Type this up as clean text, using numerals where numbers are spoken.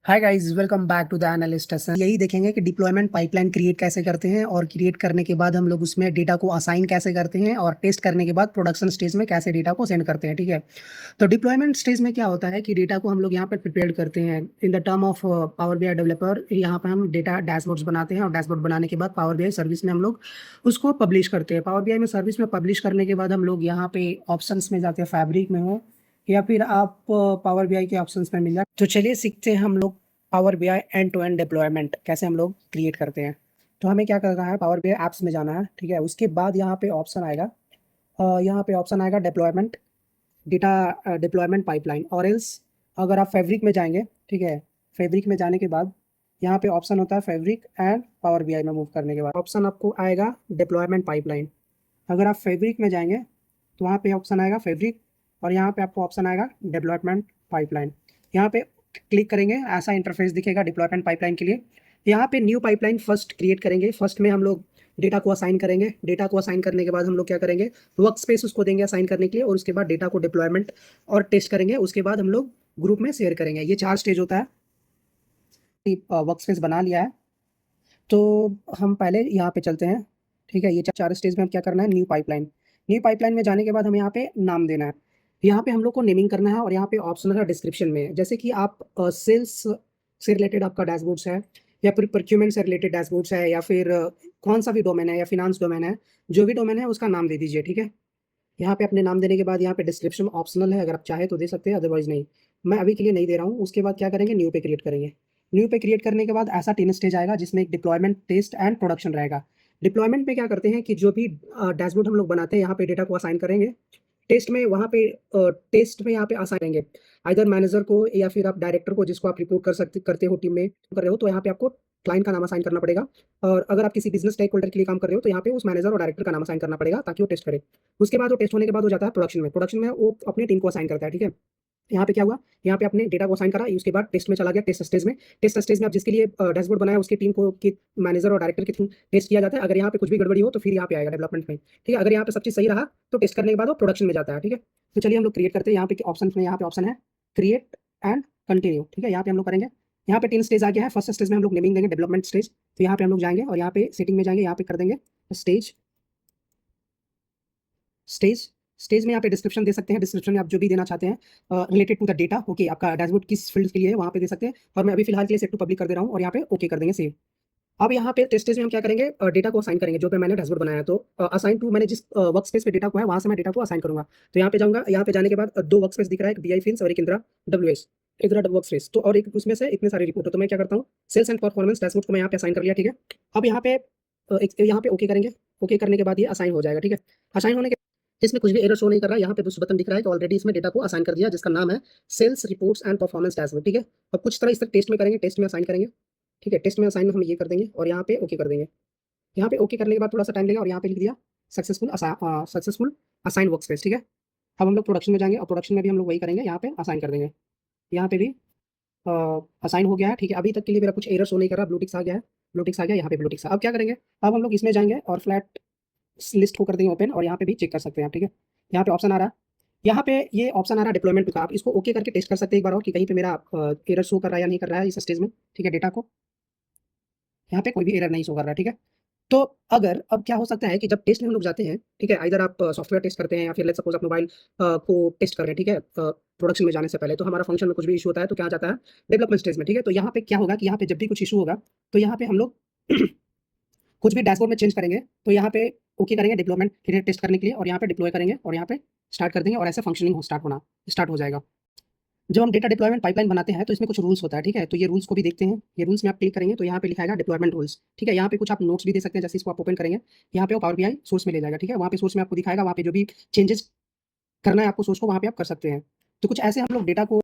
Hi guys, welcome back to the analyst session. यही देखेंगे कि डिप्लॉयमेंट पाइपलाइन क्रिएट कैसे करते हैं और क्रिएट करने के बाद हम लोग उसमें डेटा को असाइन कैसे करते हैं और टेस्ट करने के बाद प्रोडक्शन स्टेज में कैसे डेटा को सेंड करते हैं। ठीक है, तो डिप्लॉयमेंट स्टेज में क्या होता है कि डेटा को हम लोग यहाँ पे प्रिपेयर करते हैं in the term of power BI developer. यहाँ पे हम डेटा डैशबोर्ड्स बनाते हैं और डैशबोर्ड बनाने के बाद पावर बीआई सर्विस में हम लोग उसको पब्लिश करते हैं। पावर बीआई में सर्विस में पब्लिश करने के बाद हम लोग यहाँ पे ऑप्शंस में जाते हैं, फैब्रिक में हो या फिर आप पावर बीआई के ऑप्शंस में मिल जाए। तो चलिए सीखते हैं हम लोग Power BI end to end deployment कैसे हम लोग क्रिएट करते हैं। तो हमें क्या करना है, पावर बीआई ऐप्स में जाना है। ठीक है, उसके बाद यहाँ पे ऑप्शन आएगा, यहाँ पे ऑप्शन आएगा डिप्लॉयमेंट, डेटा डिप्लॉयमेंट पाइपलाइन, और एल्स अगर आप फैब्रिक में जाएंगे। ठीक है, फैब्रिक में जाने के बाद यहाँ पे ऑप्शन होता है फैब्रिक एंड पावर बीआई में मूव करने के बाद ऑप्शन आपको आएगा डिप्लॉयमेंट पाइपलाइन। अगर आप फैब्रिक में जाएंगे तो वहाँ पे ऑप्शन आएगा फैब्रिक और यहाँ पे आपको ऑप्शन आएगा डेवलपमेंट पाइपलाइन। यहाँ पे क्लिक करेंगे, ऐसा इंटरफेस दिखेगा डिप्लॉयमेंट पाइपलाइन के लिए। यहाँ पे न्यू पाइपलाइन फर्स्ट क्रिएट करेंगे। फर्स्ट में हम लोग डेटा को असाइन करेंगे। डेटा को असाइन करने के बाद हम लोग क्या करेंगे, वर्क स्पेस उसको देंगे असाइन करने के लिए, और उसके बाद डेटा को डिप्लॉयमेंट और टेस्ट करेंगे। उसके बाद हम लोग ग्रुप में शेयर करेंगे। ये 4 स्टेज होता है। वर्क स्पेस बना लिया है तो हम पहले यहाँ पे चलते हैं। ठीक है, ये 4 स्टेज में हम क्या करना है, न्यू पाइपलाइन। न्यू पाइपलाइन में जाने के बाद हमें यहाँ पे नाम देना है। यहाँ पे हम लोग को नेमिंग करना है और यहाँ पे ऑप्शनल है डिस्क्रिप्शन में, जैसे कि आप सेल्स से रिलेटेड आपका डैशबोर्ड्स है या फिर प्रोक्यूरमेंट से रिलेटेड डैशबोर्ड्स है या फिर कौन सा भी डोमेन है या फिनांस डोमेन है, जो भी डोमेन है उसका नाम दे दीजिए। ठीक है, यहाँ पे अपने नाम देने के बाद यहाँ पे डिस्क्रिप्शन ऑप्शनल है, अगर आप चाहे तो दे सकते हैं, अदरवाइज नहीं। मैं अभी के लिए नहीं दे रहा हूँ। उसके बाद क्या करेंगे, न्यू पे क्रिएट करेंगे। न्यू पे क्रिएट करने के बाद ऐसा 3 स्टेज आएगा जिसमें एक डिप्लॉयमेंट, टेस्ट एंड प्रोडक्शन रहेगा। डिप्लॉयमेंट में क्या करते हैं कि जो भी डैशबोर्ड हम लोग बनाते हैं यहाँ पे डेटा को असाइन करेंगे। टेस्ट में वहाँ पे टेस्ट में यहाँ पे असाइन करेंगे आइदर मैनेजर को या फिर आप डायरेक्टर को, जिसको आप रिपोर्ट करते हो, टीम में कर रहे हो, तो यहाँ पे आपको क्लाइंट का नाम असाइन करना पड़ेगा। और अगर आप किसी बिजनेस स्टेक होल्डर के लिए काम कर रहे हो तो यहाँ पे उस मैनेजर और डायरेक्टर का नाम असाइन करना पड़ेगा ताकि वो टेस्ट करे। उसके बाद वो टेस्ट होने के बाद हो जाता है प्रोडक्शन में। प्रोडक्शन में वो अपनी टीम को असाइन करता है। ठीक है, यहाँ पे क्या हुआ, यहाँ पे अपने डेटा को असाइन करा, उसके बाद टेस्ट में चला गया, टेस्ट स्टेज में। टेस्ट स्टेज में आप जिसके लिए डैशबोर्ड बनाया उसकी टीम को कि मैनेजर और डायरेक्टर के थ्रू टेस्ट किया जाता है। अगर यहाँ पे कुछ भी गड़बड़ी हो तो फिर यहाँ पे आएगा डेवलपमेंट में। ठीक है, अगर यहाँ पे सब चीज़ सही रहा तो टेस्ट करने के बाद वो प्रोडक्शन में जाता है। ठीक है, तो चलिए हम लोग क्रिएट करते हैं। यहाँ पे ऑप्शन में, यहाँ पे ऑप्शन है क्रिएट एंड कंटिन्यू। ठीक है, यहाँ पे हम लोग करेंगे। यहाँ पे 3 स्टेज आ गया है। फर्स्ट स्टेज में हम लोग नेमिंग देंगे डेवलपमेंट स्टेज। तो यहाँ पे हम लोग जाएंगे और यहाँ पे सेटिंग में जाएंगे, यहाँ पे कर देंगे स्टेज। स्टेज स्टेज में यहाँ पे डिस्क्रिप्शन दे सकते हैं। डिस्क्रिप्शन में आप जो भी देना चाहते हैं related to the data, okay, आपका डैशबोर्ड किस फील्ड के लिए है वहाँ पे दे सकते हैं। और मैं अभी फिलहाल के लिए सेट टू पब्लिक कर दे रहा हूँ और यहाँ पे ओके कर देंगे, सेव। अब यहाँ पे टेस्ट स्टेज में हम क्या करेंगे, डेटा को असाइन करेंगे। जो पे मैंने डैशबोर्ड बनाया तो असाइन टू, मैंने जिस वर्क स्पेस पे डेटा को है वहाँ से मैं डेटा को असाइन करूंगा। तो यहाँ पे जाऊंगा। यहाँ पे जाने के बाद 2 वर्क स्पेस दिख रहा है, एक बीआई फिल्स और एक Indira WS, Indira work space. तो और एक उसमें से इतने सारे रिपोर्ट है, तो मैं क्या करता हूँ, सेल्स एंड परफॉर्मेंस डैशबोर्ड को मैं यहाँ पे असाइन कर लिया। ठीक है, अब यहाँ पे यहाँ पे ओके करेंगे। ओके करने के बाद ये असाइन हो जाएगा। ठीक है, असाइन होने के इसमें कुछ भी एरर शो नहीं कर रहा है। यहाँ पे कुछ बटन दिख रहा है कि ऑलरेडी इसमें डेटा को असाइन कर दिया, जिसका नाम है sales reports and performance dashboard. ठीक है, अब कुछ तरह इस तरह टेस्ट में करेंगे, टेस्ट में असाइन करेंगे। ठीक है, टेस्ट में असाइन हम ये कर देंगे और यहाँ पे ओके कर देंगे। यहाँ पे ओके करने के बाद थोड़ा सा टाइम लगेगा और यहाँ पे लिख दिया सक्सेसफुल असाइन वर्क स्पेस। ठीक है, अब हम लोग प्रोडक्शन में जाएंगे और प्रोडक्शन में भी हम लोग वही करेंगे, यहाँ पे असाइन कर देंगे। यहाँ पे भी असाइन हो गया है। ठीक है, अभी तक के लिए मेरा कुछ एरर शो नहीं कर रहा, ब्लूटिक्स आ गया है, ब्लूटिक्स आ गया, यहाँ पे ब्लूटिक्स। अब क्या करेंगे, अब हम लोग इसमें जाएंगे और फ्लैट लिस्ट को कर देंगे ओपन, और यहाँ पे भी चेक कर सकते हैं आप। ठीक है, यहाँ पे ऑप्शन आ रहा है, यहाँ पे ये ऑप्शन आ रहा है डिप्लॉयमेंट का। आप इसको ओके करके टेस्ट कर सकते हैं एक बार और कि कहीं पे मेरा एरर शो कर रहा है या नहीं कर रहा है इस स्टेज में। ठीक है, डेटा को यहाँ पे कोई भी एरर नहीं शो कर रहा है। ठीक है, तो अगर अब क्या हो सकता है कि जब टेस्ट में हम लोग जाते हैं, ठीक है, आइदर आप सॉफ्टवेयर टेस्ट करते हैं या फिर लेट्स सपोज आप मोबाइल को टेस्ट कर रहे हैं। ठीक है, प्रोडक्शन में जाने से पहले तो हमारा फंक्शन में कुछ भी इशू होता है तो क्या जाता है, डेवलपमेंट स्टेज में। ठीक है, तो यहाँ पे क्या होगा कि यहाँ पे जब भी कुछ इशू होगा तो यहाँ पे हम लोग कुछ भी डैशबोर्ड में चेंज करेंगे तो यहाँ पे ओके करेंगे डिप्लॉयमेंट फिर टेस्ट करने के लिए, और यहाँ पे डिप्लॉय करेंगे और यहाँ पे स्टार्ट कर देंगे और ऐसे फंक्शनिंग स्टार्ट हो जाएगा। जब हम डेटा डिप्लॉयमेंट पाइपलाइन बनाते हैं तो इसमें कुछ रूल्स होता है। ठीक है, तो ये रूल्स को भी देखते हैं। ये रूल्स में आप क्लिक करेंगे तो यहाँ पे लिखा है डिप्लॉयमेंट रूल्स। ठीक है, यहाँ पे कुछ आप नोट्स भी दे सकते हैं, जैसे इसको आप ओपन करेंगे यहाँ पे वो पावर बीआई सोर्स में ले जाएगा। ठीक है, वहाँ पे सोर्स में आपको दिखाएगा, वहाँ पे जो भी चेंजेस करना है आपको सोर्स को वहाँ पे आप कर सकते हैं। तो कुछ ऐसे हम लोग डेटा को